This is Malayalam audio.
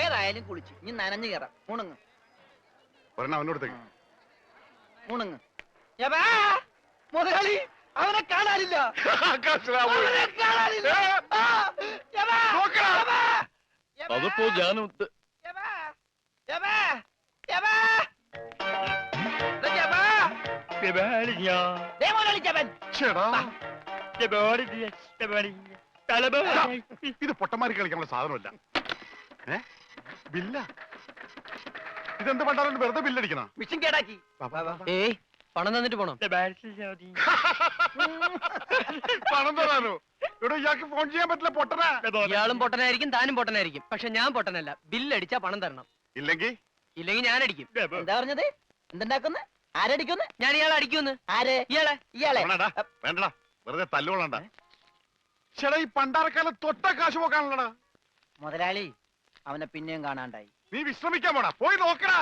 ഏതായാലും കുളിച്ചു ഇനി നനഞ്ഞു കയറാം. മുണുങ്ങ് ഒരെണ്ണം അവനോടത്തേക്ക്. മുണുങ്ങ്. യബാ, മുതലാളി അവനെ കാണാനില്ല. അവനെ കാണാനില്ല. ആ, യബാ, യബാ, യബാ, അതിപ്പോ ഞാൻ യബാ, യബാ, യബാ. ദേ യബാ. ദേ മുതലാളി ജപൻ. ഇത് പൊട്ടന്മാരി കളിക്കാനുള്ള സാധനമല്ല. ബില്ല ഇതെന്ത് പണ്ടാലും വെറുതെ ബില്ലടിക്കണ? മിഷൻ കേടാക്കി. ഏയ് പണം തന്നിട്ട് പോണം. പണം തരാനോ? ഇവിടെ ഇയാൾക്ക് ഫോൺ ചെയ്യാൻ പറ്റില്ല. പൊട്ടനാ. ഇയാളും പൊട്ടനായിരിക്കും, താനും പൊട്ടനായിരിക്കും. പക്ഷെ ഞാൻ പൊട്ടനല്ല. ബില്ലടിച്ചാ പണം തരണം. ഇല്ലെങ്കിൽ ഞാൻ അടിക്കും. എന്താ പറഞ്ഞത്? എന്തുണ്ടാക്കുന്നു? ആരടിക്കുന്നു? ഞാൻ ഇയാളെ അടിക്കുമെന്ന്. ആരെ? ഇയാളെ. വേണ്ടടാ, വെറുതെ തല്ലുകൊള്ളണ്ട. ചേട്ടാ, ഈ പണ്ടാരക്കാലം തൊട്ട കാശ് പോക്കാണല്ലടാ. മുതലാളി അവനെ പിന്നെയും കാണാണ്ടായി. നീ വിശ്രമിക്കാൻ പോടാ, പോയി നോക്കടാ.